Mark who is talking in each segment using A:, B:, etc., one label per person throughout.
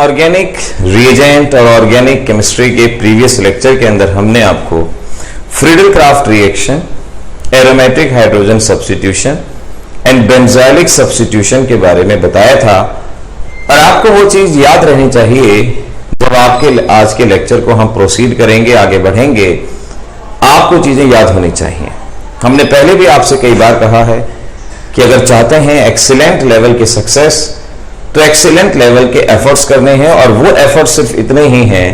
A: Organic reagent और organic chemistry के previous lecture के अंदर हमने आपको Friedel craft reaction, aromatic hydrogen substitution and benzylic substitution के बारे में बताया था। और आपको वो चीज याद रहनी चाहिए, जब आपके आज के लेक्चर को हम प्रोसीड करेंगे, आगे बढ़ेंगे, आपको चीजें याद होनी चाहिए। हमने पहले भी आपसे कई बार कहा है कि अगर चाहते हैं एक्सीलेंट लेवल की सक्सेस, तो एक्सीलेंट लेवल के एफर्ट्स करने हैं, और वो एफर्ट्स सिर्फ इतने ही हैं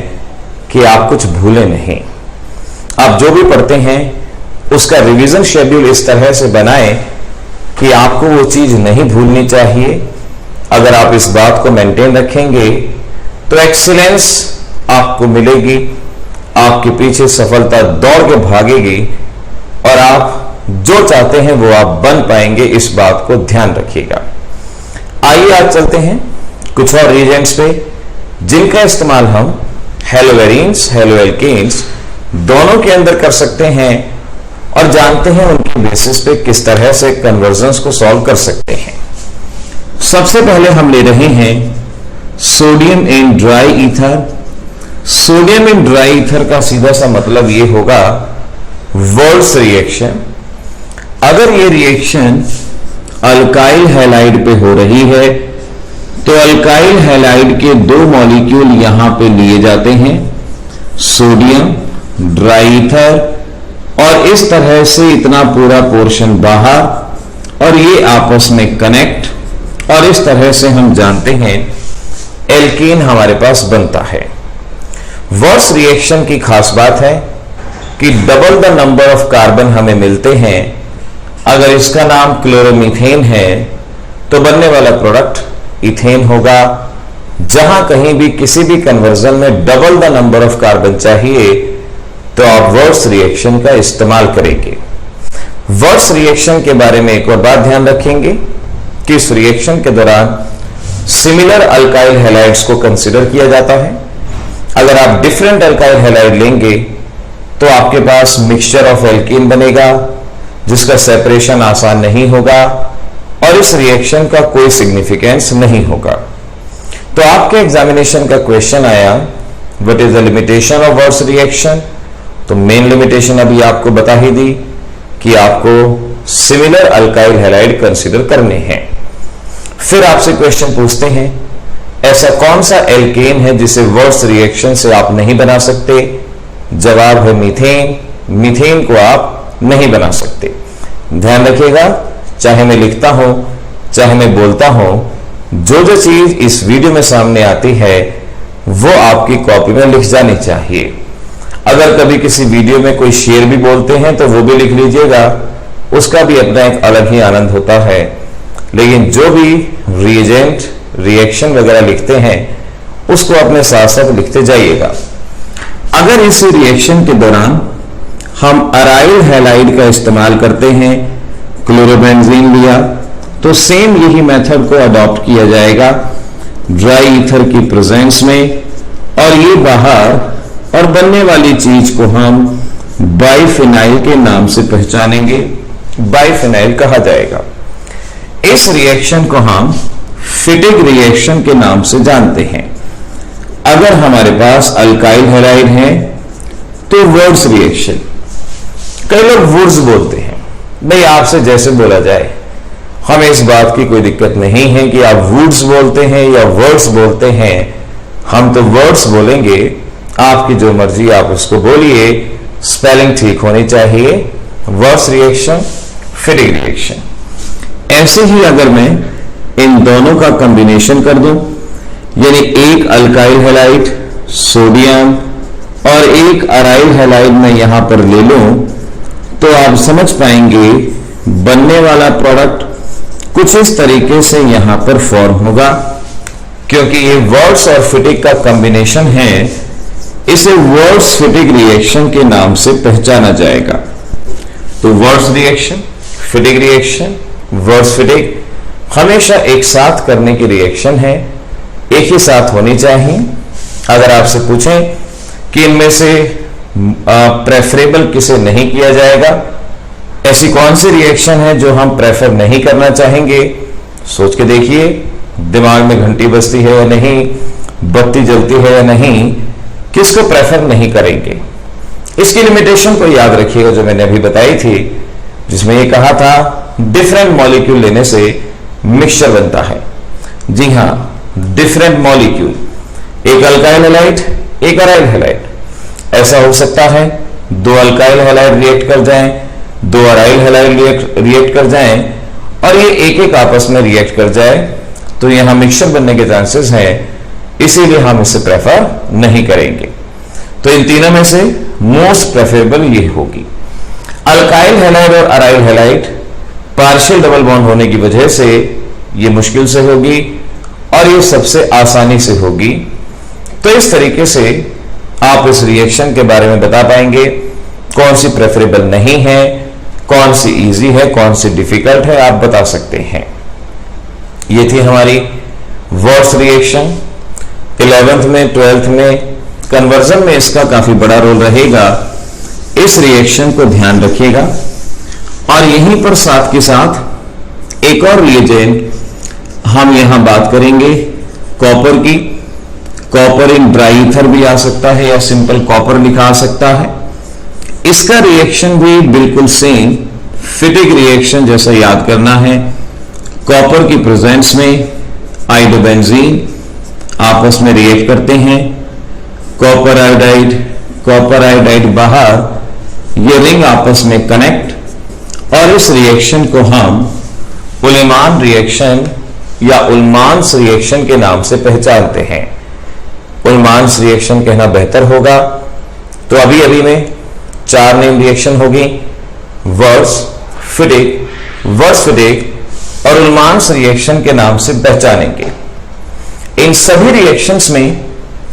A: कि आप कुछ भूलें नहीं। आप जो भी पढ़ते हैं उसका रिवीजन शेड्यूल इस तरह से बनाएं कि आपको वो चीज नहीं भूलनी चाहिए। अगर आप इस बात को मेंटेन रखेंगे तो एक्सीलेंस आपको मिलेगी, आपके पीछे सफलता दौड़ के भागेगी और आप जो चाहते हैं वो आप बन पाएंगे। इस बात को ध्यान रखिएगा। आइए आज चलते हैं कुछ और रिएजेंट्स पे जिनका इस्तेमाल हम हेलोवेरिन्स, हेलोएल्केन्स दोनों के अंदर कर सकते हैं और जानते हैं उनके बेसिस पे किस तरह से कन्वर्जन्स को सॉल्व कर सकते हैं। सबसे पहले हम ले रहे हैं sodium in dry ether. Sodium in dry ether का सीधा सा मतलब ये होगा वर्ड्स रिएक्शन। अगर ये रिएक्शन अल्काइल हैलाइड पे हो रही है तो अल्काइल हैलाइड के दो मॉलिक्यूल यहां पे लिए जाते हैं, सोडियम, ड्राई ईथर, और इस तरह से इतना पूरा पोर्शन बाहर, और ये आपस में कनेक्ट, और इस तरह से हम जानते हैं एल्कीन हमारे पास बनता है। वर्ड्स रिएक्शन की खास बात है कि double the number of carbon हमें मिलते हैं। अगर इसका नाम क्लोरोमीथेन है तो बनने वाला प्रोडक्ट इथेन होगा। जहां कहीं भी किसी भी कन्वर्जन में double the number of carbon चाहिए तो आप वर्ड्स रिएक्शन का इस्तेमाल करेंगे। वर्ड्स रिएक्शन के बारे में एक और बात ध्यान रखेंगे कि इस रिएक्शन के दौरान सिमिलर अल्काइल हैलाइड्स को कंसीडर किया जाता है। अगर आप डिफरेंट अल्काइल हैलाइड लेंगे तो आपके पास मिक्सचर ऑफ एल्कीन बनेगा जिसका सेपरेशन आसान नहीं होगा और इस रिएक्शन का कोई सिग्निफिकेंस नहीं होगा। तो आपके एग्जामिनेशन का क्वेश्चन आया, what is the limitation of words reaction? तो मेन लिमिटेशन अभी आपको बता ही दी कि आपको सिमिलर अल्काइल हैलाइड कंसीडर करने हैं। फिर आपसे क्वेश्चन पूछते हैं, ऐसा कौन सा एल्केन है जिसे वर्ड्स रिएक्शन से आप नहीं बना सकते? जवाब है मीथेन। मीथेन को आप नहीं बना सकते। ध्यान रखिएगा, चाहे मैं लिखता हूं चाहे मैं बोलता हूं, जो जो चीज इस वीडियो में सामने आती है वो आपकी कॉपी में लिख जानी चाहिए। अगर कभी किसी वीडियो में कोई शेर भी बोलते हैं तो वो भी लिख लीजिएगा, उसका भी अपना एक अलग ही आनंद होता है। लेकिन जो भी रिएजेंट, रिएक्शन वगैरह लिखते हैं उसको अपने साथ साथ लिखते जाइएगा। अगर इस रिएक्शन के दौरान हम अराइल हैलाइड का इस्तेमाल करते हैं, क्लोरोबेंजीन लिया, तो सेम यही मेथड को अडॉप्ट किया जाएगा ड्राई ईथर की प्रेजेंस में, और ये बाहर, और बनने वाली चीज को हम बाइफिनाइल के नाम से पहचानेंगे। बाइफिनाइल कहा जाएगा। इस रिएक्शन को हम फिटिक रिएक्शन के नाम से जानते हैं। अगर हमारे पास अल्काइल हैलाइड है तो वर्ड्स रिएक्शन, कई लोग वुड्स बोलते हैं, भाई आपसे जैसे बोला जाए, हमें इस बात की कोई दिक्कत नहीं है कि आप वुड्स बोलते हैं या वर्ड्स बोलते हैं, हम तो वर्ड्स बोलेंगे, आपकी जो मर्जी आप उसको बोलिए, स्पेलिंग ठीक होनी चाहिए। Words reaction, फिटिक reaction. ऐसे ही अगर मैं इन दोनों का कॉम्बिनेशन कर दूं, यानी एक अल्काइल हैलाइड सोडियम और एक अराइल हैलाइड मैं यहां पर ले लूं, तो आप समझ पाएंगे बनने वाला प्रोडक्ट कुछ इस तरीके से यहां पर फॉर्म होगा। क्योंकि ये वर्ड्स और फिटिक का कॉम्बिनेशन है, इसे वर्ड्स फिटिक रिएक्शन के नाम से पहचाना जाएगा। तो वर्ड्स रिएक्शन, फिटिक रिएक्शन, वर्ड्स फिटिक हमेशा एक साथ करने की रिएक्शन है, एक ही साथ होनी चाहिए। अगर आपसे पूछें कि इनमें से प्रेफरेबल किसे नहीं किया जाएगा, ऐसी कौन सी रिएक्शन है जो हम प्रेफर नहीं करना चाहेंगे, सोच के देखिए, दिमाग में घंटी बजती है या नहीं। बत्ती जलती है या नहीं, किसको प्रेफर नहीं करेंगे। इसकी लिमिटेशन को याद रखिएगा जो मैंने अभी बताई थी, जिसमें ये कहा था डिफरेंट मॉलिक्यूल लेने से मिक्सचर बनता है। जी हां, डिफरेंट मॉलिक्यूल, एक अल्काइल हैलाइड एक अराइल हैलाइड। ऐसा हो सकता है दो अल्काइल हैलाइड रिएक्ट कर जाएं, दो अराइल हैलाइड रिएक्ट कर जाएं और ये एक एक आपस में रिएक्ट कर जाए, तो यहां मिक्सचर बनने के चांसेस हैं, इसीलिए हम इसे प्रेफर नहीं करेंगे। तो इन तीनों में से मोस्ट प्रेफरेबल ये होगी। अल्काइल हैलाइड और aryl halide partial double bond होने की वजह से ये मुश्किल से होगी और ये सबसे आसानी से होगी। तो इस तरीके से आप इस रिएक्शन के बारे में बता पाएंगे कौन सी प्रेफरेबल नहीं है, कौन सी इजी है, कौन सी डिफिकल्ट है, आप बता सकते हैं। ये थी हमारी वर्ड्स रिएक्शन। 11th में 12th में कन्वर्जन में इसका काफी बड़ा रोल रहेगा, इस रिएक्शन को ध्यान रखिएगा। और यहीं पर साथ के साथ एक और रिएजेंट हम यहां बात करेंगे कॉपर की। कॉपर इन ड्राई ईथर भी आ सकता है या सिंपल कॉपर लिखा आ सकता है। इसका रिएक्शन भी बिल्कुल सेम फिटिक रिएक्शन जैसा याद करना है। कॉपर की प्रेजेंस में आयोडोबेंजीन आपस में रिएक्ट करते हैं, कॉपर आयोडाइड बाहर, ये रिंग आपस में कनेक्ट, और इस रिएक्शन को हम उलेमान रिएक्शन या उल्मांस रिएक्शन के नाम से पहचानते हैं। उल्मांस रिएक्शन कहना बेहतर होगा। तो अभी अभी में 4 नेम रिएक्शन होगी, वर्स, फिटिक और उल्मांस रिएक्शन के नाम से पहचानेंगे। इन सभी रिएक्शंस में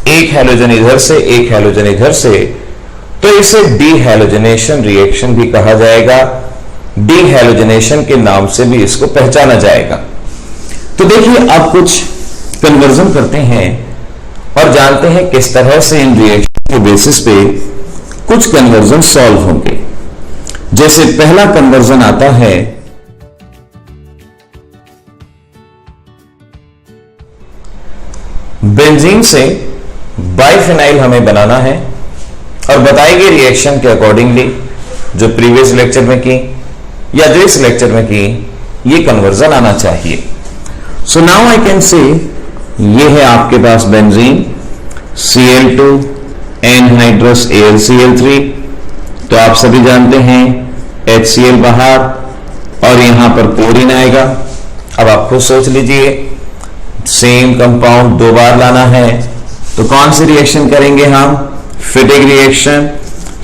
A: एक हैलोजन इधर से एक हैलोजन इधर से, तो इसे डीहैलोजनेशन रिएक्शन भी कहा जाएगा। डीहैलोजनेशन के नाम से भी इसको पहचाना जाएगा। तो देखिए अब कुछ कन्वर्जन करते हैं और जानते हैं किस तरह से इन रिएक्शन के बेसिस पे कुछ कन्वर्जन सॉल्व होंगे। जैसे पहला कन्वर्जन आता है बेंजीन से बाइफिनाइल हमें बनाना है और बताई गई रिएक्शन के अकॉर्डिंगली जो प्रीवियस लेक्चर में की या जो इस लेक्चर में की, ये कन्वर्जन आना चाहिए। So now I can say ये है आपके पास बेंजीन, Cl2 एनहाइड्रस AlCl3, तो आप सभी जानते हैं HCl बाहर और यहां पर क्लोरीन आएगा। अब आप खुद सोच लीजिए, सेम कंपाउंड 2 बार लाना है तो कौन सी रिएक्शन करेंगे हम? फिटिक reaction.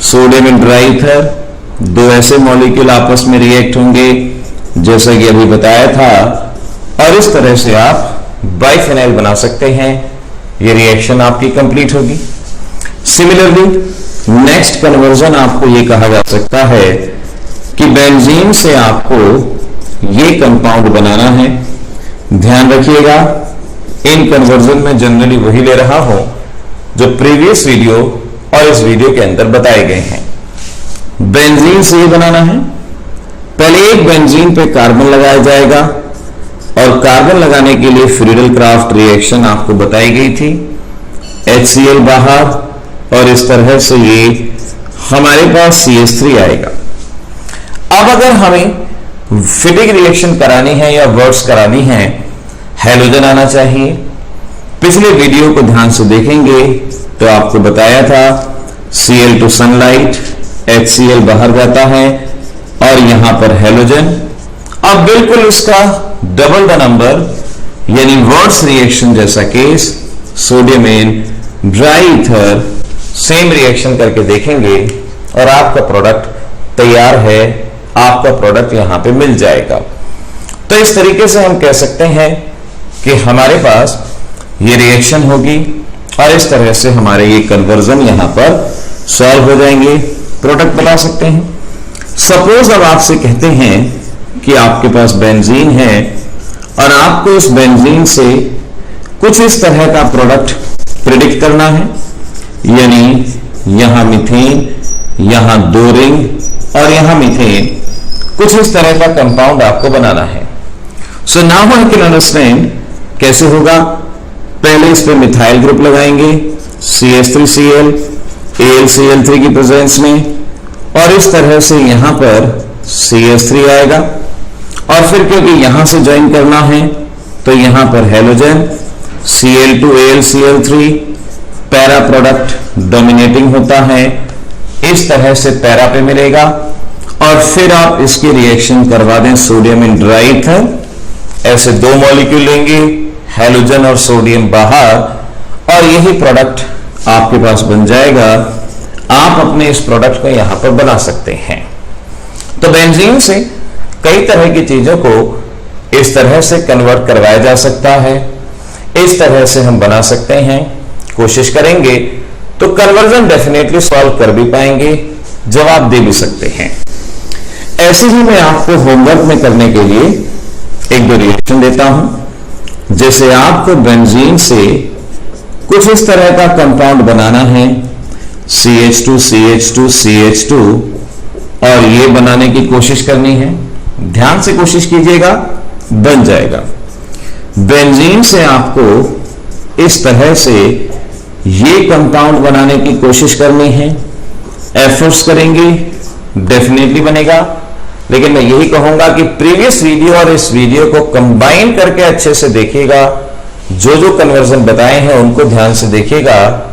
A: Sodium in dry ether, 2 ऐसे मॉलिक्यूल आपस में रिएक्ट होंगे जैसा कि अभी बताया था, और इस तरह से आप बाइफिनाइल बना सकते हैं। ये रिएक्शन आपकी कंप्लीट होगी। सिमिलरली नेक्स्ट कन्वर्जन आपको ये कहा जा सकता है कि बेंजीन से आपको ये कंपाउंड बनाना है। ध्यान रखिएगा, इन कन्वर्जन में जनरली वही ले रहा हूं जो प्रीवियस वीडियो और इस वीडियो के अंदर बताए गए हैं। बेंजीन से ये बनाना है। पहले एक बेंजीन पे कार्बन लगाया जाएगा और कार्बन लगाने के लिए फ्रीडल क्राफ्ट रिएक्शन आपको बताई गई थी। HCl बाहर और इस तरह से ये हमारे पास CH3 आएगा। अब अगर हमें फिटिक रिएक्शन करानी है या वर्ड्स करानी है, हैलोजन आना चाहिए। पिछले वीडियो को ध्यान से देखेंगे तो आपको बताया था Cl2 सनलाइट, HCl बाहर जाता है और यहां पर हैलोजन। अब बिल्कुल इसका डबल द नंबर, यानी वर्ड्स रिएक्शन जैसा case, sodium in dry ether, same reaction करके देखेंगे और आपका प्रोडक्ट तैयार है, आपका प्रोडक्ट यहां पे मिल जाएगा। तो इस तरीके से हम कह सकते हैं कि हमारे पास ये रिएक्शन होगी और इस तरह से हमारे ये कन्वर्जन यहां पर सॉल्व हो जाएंगे, प्रोडक्ट बना सकते हैं। सपोज अब आपसे कहते हैं कि आपके पास बेंजीन है और आपको इस बेंजीन से कुछ इस तरह का प्रोडक्ट प्रिडिक्ट करना है, यानी यहां मीथेन, यहां 2 रिंग और यहां मीथेन, कुछ इस तरह का कंपाउंड आपको बनाना है। So now I can understand कैसे होगा। पहले इस पे मिथाइल ग्रुप लगाएंगे CH3Cl AlCl3 की प्रेजेंस में, और इस तरह से यहां पर CH3 आएगा, और फिर क्योंकि यहां से ज्वाइन करना है तो यहां पर halogen Cl2 AlCl3 para product dominating होता है, इस तरह से पैरा पे मिलेगा, और फिर आप इसकी रिएक्शन करवा दें सोडियम इन ड्राईथर, ऐसे दो मॉलिक्यूल लेंगे, हैलोजन और सोडियम बाहर, और यही प्रोडक्ट आपके पास बन जाएगा। आप अपने इस प्रोडक्ट को यहां पर बना सकते हैं। तो बेंजीन से कई तरह की चीजों को इस तरह से कन्वर्ट करवाया जा सकता है, इस तरह से हम बना सकते हैं। कोशिश करेंगे तो कन्वर्जन डेफिनेटली सॉल्व कर भी पाएंगे, जवाब दे भी सकते हैं। ऐसे ही मैं आपको होमवर्क में करने के लिए एक दो रिएक्शन देता हूं। जैसे आपको बेंजीन से कुछ इस तरह का कंपाउंड बनाना है, CH2 CH2 CH2, और ये बनाने की कोशिश करनी है। ध्यान से कोशिश कीजिएगा, बन जाएगा। बेंजीन से आपको इस तरह से ये कंपाउंड बनाने की कोशिश करनी है। एफर्ट्स करेंगे, डेफिनेटली बनेगा। लेकिन मैं यही कहूंगा कि प्रीवियस वीडियो और इस वीडियो को कंबाइन करके अच्छे से देखिएगा। जो जो कन्वर्जन बताए हैं उनको ध्यान से देखिएगा,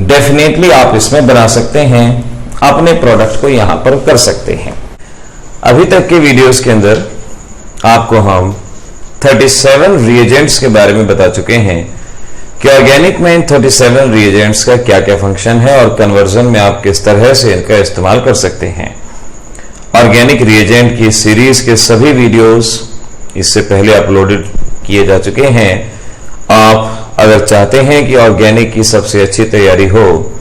A: डेफिनेटली आप इसमें बना सकते हैं, अपने प्रोडक्ट को यहां पर कर सकते हैं। अभी तक के वीडियोस के अंदर आपको हम 37 रिएजेंट्स के बारे में बता चुके हैं कि ऑर्गेनिक में इन 37 रिएजेंट्स का क्या क्या फंक्शन है और कन्वर्जन में आप किस तरह से इनका इस्तेमाल कर सकते हैं। ऑर्गेनिक रिएजेंट की सीरीज के सभी वीडियोस इससे पहले अपलोडेड किए जा चुके हैं। आप अगर चाहते हैं कि ऑर्गेनिक की सबसे अच्छी तैयारी हो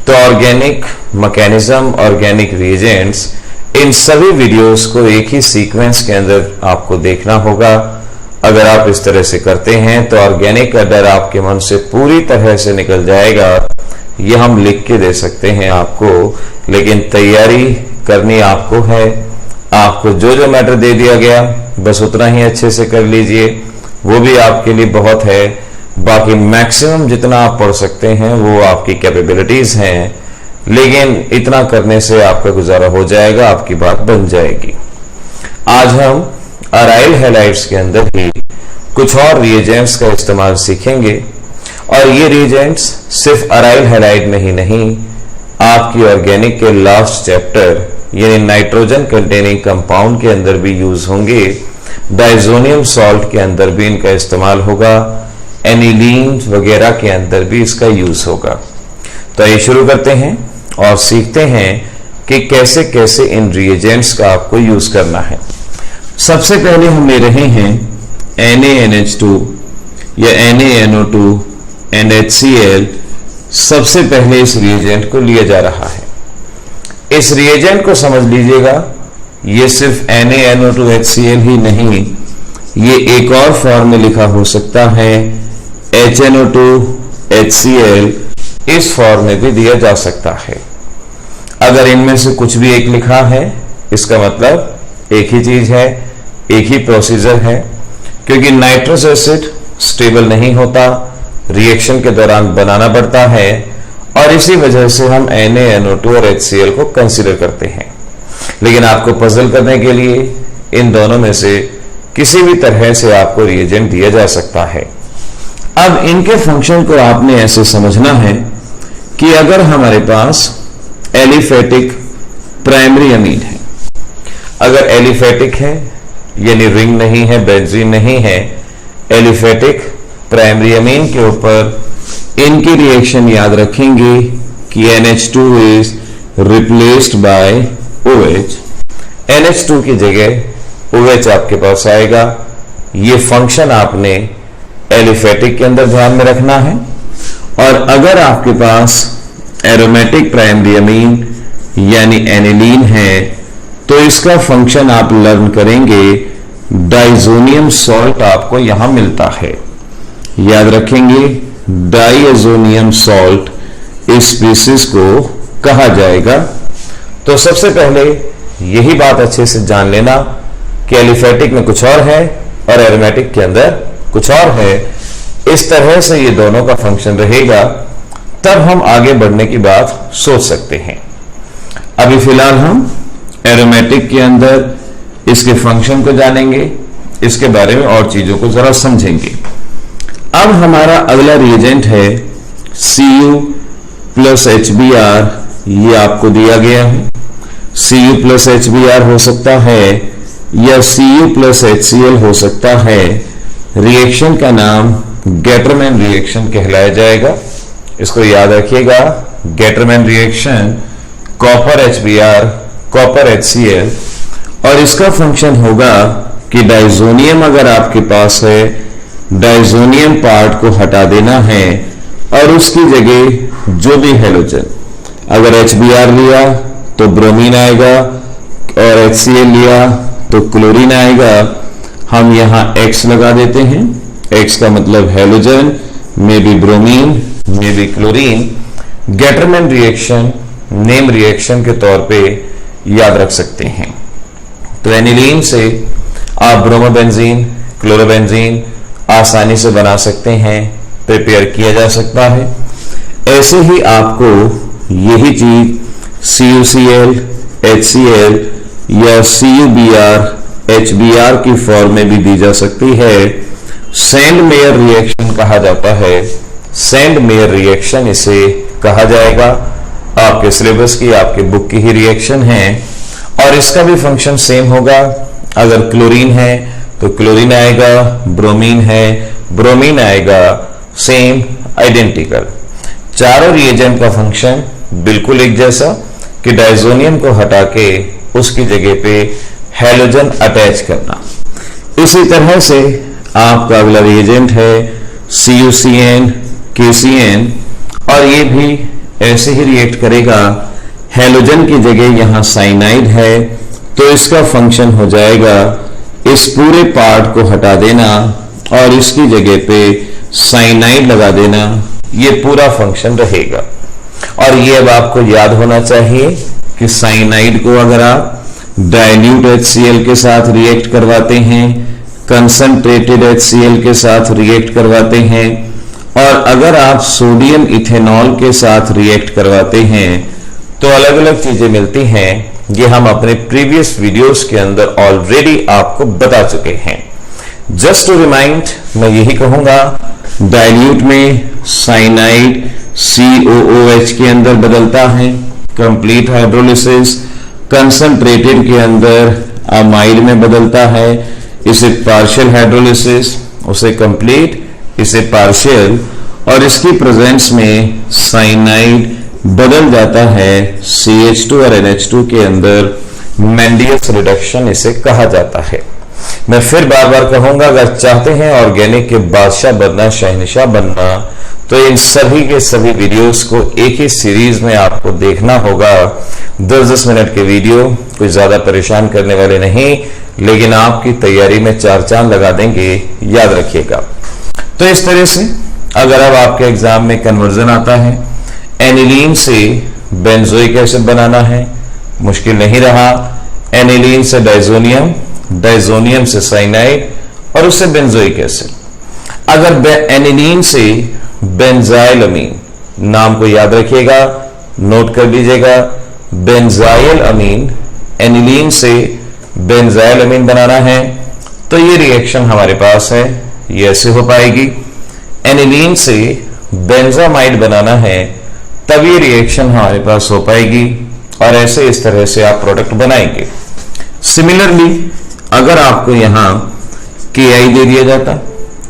A: तो ऑर्गेनिक मैकेनिज्म, ऑर्गेनिक रिएजेंट्स, इन सभी वीडियोस को एक ही सीक्वेंस के अंदर आपको देखना होगा। अगर आप इस तरह से करते हैं तो ऑर्गेनिक का डर आपके मन से पूरी तरह से निकल जाएगा। ये हम लिख के दे सकते हैं आपको, लेकिन तैयारी करनी आपको है। आपको जो जो मैटर दे दिया गया बस उतना ही अच्छे से कर लीजिए, वो भी आपके लिए बहुत है। बाकी मैक्सिमम जितना आप पढ़ सकते हैं वो आपकी कैपेबिलिटीज हैं, लेकिन इतना करने से आपका गुजारा हो जाएगा, आपकी बात बन जाएगी। आज हम अराइल हैलाइड्स के अंदर ही कुछ और रिएजेंट्स का इस्तेमाल सीखेंगे, और ये रिएजेंट्स सिर्फ अराइल हैलाइड में ही नहीं, आपकी ऑर्गेनिक के लास्ट चैप्टर यानी नाइट्रोजन कंटेनिंग कंपाउंड के अंदर भी यूज होंगे। डाइजोनियम सॉल्ट के अंदर भी इनका इस्तेमाल होगा, एनिलीन वगैरह के अंदर भी इसका यूज होगा। तो ये शुरू करते हैं और सीखते हैं कि कैसे कैसे इन रिएजेंट्स का आपको यूज करना है। सबसे पहले हम ले रहे हैं NaNH2 या NaNO2 NHCl। सबसे पहले इस रिएजेंट को लिया जा रहा है। इस रिएजेंट को समझ लीजिएगा, ये सिर्फ NaNO2HCl ही नहीं, ये एक और फॉर्म में लिखा हो सकता है HNO2HCl, इस फॉर्म में भी दिया जा सकता है। अगर इनमें से कुछ भी एक लिखा है इसका मतलब एक ही चीज है, एक ही प्रोसीजर है, क्योंकि नाइट्रस एसिड स्टेबल नहीं होता, रिएक्शन के दौरान बनाना पड़ता है, और इसी वजह से हम NaNO2 और HCl को कंसीडर करते हैं। लेकिन आपको पजल करने के लिए इन दोनों में से किसी भी तरह से आपको रिएजेंट दिया जा सकता है। अब इनके फंक्शन को आपने ऐसे समझना है कि अगर हमारे पास एलिफेटिक प्राइमरी अमीन है, अगर एलिफेटिक है यानी रिंग नहीं है, बेंजीन नहीं है, एलिफेटिक प्राइमरी अमीन के ऊपर इनकी रिएक्शन याद रखेंगे कि NH2 is replaced by OH। NH2 की जगह OH आपके पास आएगा। ये फंक्शन आपने एलिफेटिक के अंदर ध्यान में रखना है। और अगर आपके पास एरोमेटिक प्राइमरी अमीन यानी एनिलीन है तो इसका फंक्शन आप लर्न करेंगे। डाइजोनियम सॉल्ट आपको यहां मिलता है, याद रखेंगे डाइएजोनियम सॉल्ट इस स्पीसीज को कहा जाएगा। तो सबसे पहले यही बात अच्छे से जान लेना कि एलिफेटिक में कुछ और है और एरोमेटिक के अंदर कुछ और है। इस तरह से ये दोनों का फंक्शन रहेगा, तब हम आगे बढ़ने की बात सोच सकते हैं। अभी फिलहाल हम एरोमेटिक के अंदर इसके फंक्शन को जानेंगे, इसके बारे में और चीजों को जरा समझेंगे। अब हमारा अगला रिएजेंट है Cu प्लस HBr, ये आपको दिया गया है। Cu प्लस HBr हो सकता है या Cu प्लस HCl हो सकता है। रिएक्शन का नाम गेटरमैन रिएक्शन कहलाया जाएगा, इसको याद रखिएगा। Gattermann reaction copper HBr copper HCl, और इसका फंक्शन होगा कि डाइजोनियम अगर आपके पास है, डाइजोनियम पार्ट को हटा देना है और उसकी जगह जो भी हेलोजन, अगर HBr लिया तो ब्रोमीन आएगा और HCl लिया तो क्लोरीन आएगा। हम यहाँ X लगा देते हैं, X का मतलब halogen, may be bromine, may be chlorine. Gattermann reaction name reaction के तौर पे याद रख सकते हैं। तो एनिलीन से आप ब्रोमोबेंजीन, क्लोरोबेंजीन आसानी से बना सकते हैं, प्रिपेयर किया जा सकता है। ऐसे ही आपको यही चीज CuCl, HCl या CuBr, HBr की फॉर्म में भी दी जा सकती है। सेंड मेयर रिएक्शन कहा जाता है, सेंड मेयर रिएक्शन इसे कहा जाएगा। आपके सिलेबस की, आपके बुक की ही रिएक्शन है और इसका भी फंक्शन सेम होगा। अगर क्लोरीन है तो क्लोरीन आएगा, ब्रोमीन है ब्रोमीन आएगा, सेम आइडेंटिकल। चारों रिएजेंट का फंक्शन बिल्कुल एक जैसा कि डाइजोनियम को हटा के उसकी जगह पे हेलोजन अटैच करना। इसी तरह से आपका अगला रिएजेंट है CuCN, KCN, और ये भी ऐसे ही रिएक्ट करेगा। हेलोजन की जगह यहां साइनाइड है तो इसका फंक्शन हो जाएगा इस पूरे पार्ट को हटा देना और इसकी जगह पे साइनाइड लगा देना। ये पूरा फंक्शन रहेगा। और ये अब आपको याद होना चाहिए कि साइनाइड को अगर आप डाइल्यूट HCl के साथ रिएक्ट करवाते हैं, कंसंट्रेटेड HCl के साथ रिएक्ट करवाते हैं, और अगर आप सोडियम इथेनॉल के साथ रिएक्ट करवाते हैं तो अलग अलग चीजें मिलती हैं। ये हम अपने प्रीवियस वीडियोस के अंदर ऑलरेडी आपको बता चुके हैं। जस्ट टू रिमाइंड, मैं यही कहूंगा, डाइल्यूट में साइनाइड COOH के अंदर बदलता है, कंप्लीट हाइड्रोलिसिस। कंसंट्रेटेड के अंदर अमाइड में बदलता है, इसे पार्शियल हाइड्रोलिसिस, उसे कंप्लीट, इसे पार्शियल, और इसकी प्रेजेंस में साइनाइड बदल जाता है CH2 और NH2 के अंदर। मेंडियस रिडक्शन इसे कहा जाता है। मैं फिर बार बार कहूंगा, अगर चाहते हैं ऑर्गेनिक के बादशाह बनना, शहंशाह बनना, तो इन सभी के सभी वीडियोस को एक ही सीरीज में आपको देखना होगा। 10-10 मिनट के वीडियो, कोई ज्यादा परेशान करने वाले नहीं, लेकिन आपकी तैयारी में 4 चांद लगा देंगे, याद रखिएगा। तो इस तरह से अगर अब आपके एग्जाम में कन्वर्जन आता है, एनिलीन से बेंजोइक एसिड बनाना है, मुश्किल नहीं रहा। एनिलीन से डाइजोनियम, डाइजोनियम से साइनाइड और उससे बेंजोइक एसिड। अगर एनिलीन से बेंजाइल अमीन, नाम को याद रखिएगा, नोट कर लीजिएगा, बेंजाइल अमीन, एनिलीन से बेंजाइल अमीन बनाना है तो ये रिएक्शन हमारे पास है, ये ऐसे हो पाएगी। एनिलीन से बेंजामाइड बनाना है तब ये रिएक्शन हमारे पास हो पाएगी, और ऐसे इस तरह से आप प्रोडक्ट बनाएंगे। सिमिलरली अगर आपको यहां KI दे दिया जाता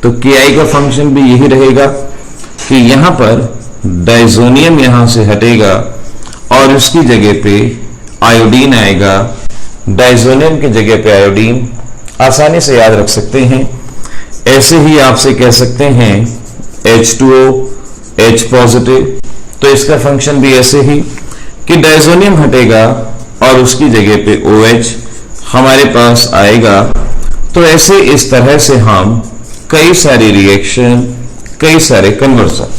A: तो KI का फंक्शन भी यही रहेगा कि यहां पर डाइजोनियम यहां से हटेगा और उसकी जगह पे आयोडीन आएगा। डाइजोनियम की जगह पे आयोडीन, आसानी से याद रख सकते हैं। ऐसे ही आपसे कह सकते हैं H2O, H पॉजिटिव, तो इसका फंक्शन भी ऐसे ही कि डाइजोनियम हटेगा और उसकी जगह पे OH हमारे पास आएगा। तो ऐसे इस तरह से हम कई सारी रिएक्शन, कई सारे कन्वर्जन।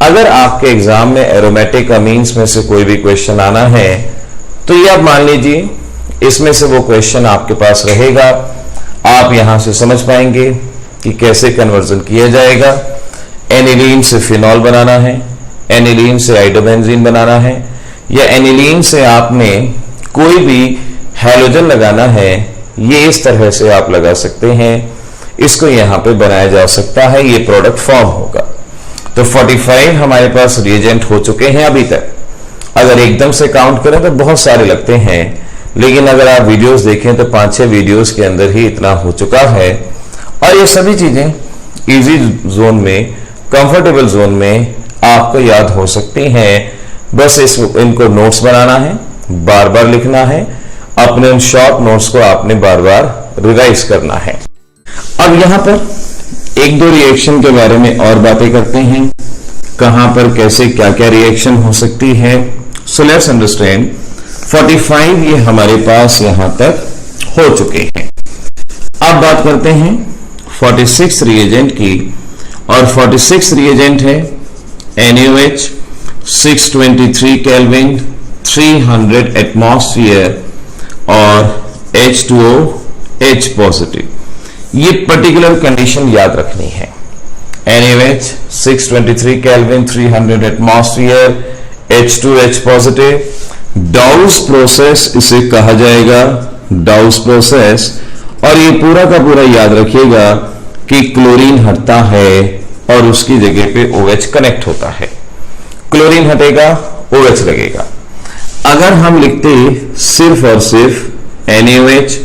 A: अगर आपके एग्जाम में एरोमेटिक अमीन्स में से कोई भी क्वेश्चन आना है तो ये आप मान लीजिए इसमें से वो क्वेश्चन आपके पास रहेगा, आप यहां से समझ पाएंगे कि कैसे कन्वर्जन किया जाएगा। एनिलीन से फिनॉल बनाना है, एनिलीन से आइडोबेंजीन बनाना है, या एनिलीन से आपने कोई भी हैलोजन लगाना है, ये इस तरह से आप लगा सकते हैं। इसको यहां पे बनाया जा सकता है, ये प्रोडक्ट फॉर्म होगा। तो 45 हमारे पास रिएजेंट हो चुके हैं अभी तक। अगर एकदम से काउंट करें तो बहुत सारे लगते हैं, लेकिन अगर आप वीडियोस देखें तो 5-6 वीडियोस के अंदर ही इतना हो चुका है। और ये सभी चीजें इजी जोन में, कंफर्टेबल जोन में आपको याद हो सकती हैं। बस इनको नोट्स बनाना है, बार बार लिखना है, अपने उन शॉर्ट नोट्स को आपने बार बार रिवाइज करना है। अब यहां पर 1-2 रिएक्शन के बारे में और बातें करते हैं, कहां पर कैसे क्या क्या रिएक्शन हो सकती है। सो लेट्स अंडरस्टैंड 45 ये हमारे पास यहां तक हो चुके हैं। अब बात करते हैं 46 रिएजेंट की, और 46 रिएजेंट है NaOH 623 केल्विन 300 एटमॉस्फेयर और H2O H पॉजिटिव। ये पर्टिकुलर कंडीशन याद रखनी है। NaOH 623 kelvin 300 atmosphere H2H positive. डाउस process इसे कहा जाएगा, डाउस प्रोसेस। और ये पूरा का पूरा याद रखिएगा कि क्लोरीन हटता है और उसकी जगह पे OH कनेक्ट होता है। क्लोरीन हटेगा, OH लगेगा। अगर हम लिखते सिर्फ और सिर्फ NaOH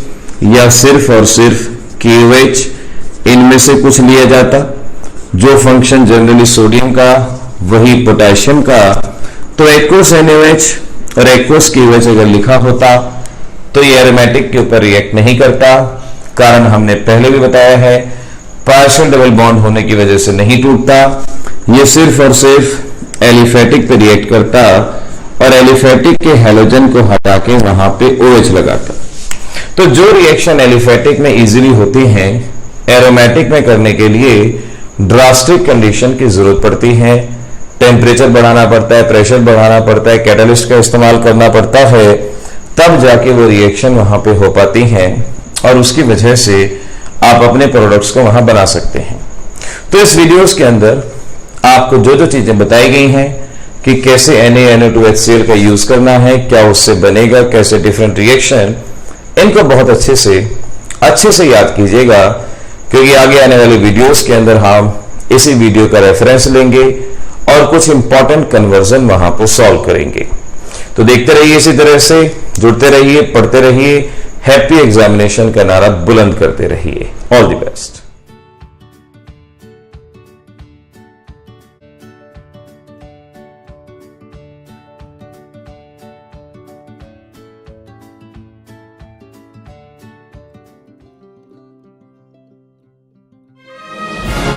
A: या सिर्फ और सिर्फ KOH, इनमें से कुछ लिया जाता, जो फंक्शन जनरली सोडियम का वही पोटेशियम का, तो एक्वस NaOH और एक्वस KOH अगर लिखा होता तो ये एरोमेटिक के ऊपर रिएक्ट नहीं करता। कारण हमने पहले भी बताया है, पार्शियल डबल बॉन्ड होने की वजह से नहीं टूटता। ये सिर्फ और सिर्फ एलिफेटिक पे रिएक्ट करता और एलिफेटिक के हैलोजन को हटा के वहां पे OH लगाता। तो जो रिएक्शन एलिफेटिक में इजीली होती हैं, एरोमेटिक में करने के लिए ड्रास्टिक कंडीशन की जरूरत पड़ती है। टेम्परेचर बढ़ाना पड़ता है, प्रेशर बढ़ाना पड़ता है, कैटलिस्ट का इस्तेमाल करना पड़ता है, तब जाके वो रिएक्शन वहां पे हो पाती हैं और उसकी वजह से आप अपने प्रोडक्ट्स को वहां बना सकते हैं। तो इस वीडियोस के अंदर आपको जो जो चीजें बताई गई हैं कि कैसे NaNO2HCl का यूज करना है, क्या उससे बनेगा, कैसे डिफरेंट रिएक्शन, इनको बहुत अच्छे से याद कीजिएगा, क्योंकि आगे आने वाले वीडियोस के अंदर हम इसी वीडियो का रेफरेंस लेंगे और कुछ इंपॉर्टेंट कन्वर्जन वहां पर सॉल्व करेंगे। तो देखते रहिए, इसी तरह से जुड़ते रहिए, पढ़ते रहिए, हैप्पी एग्जामिनेशन का नारा बुलंद करते रहिए। All the best.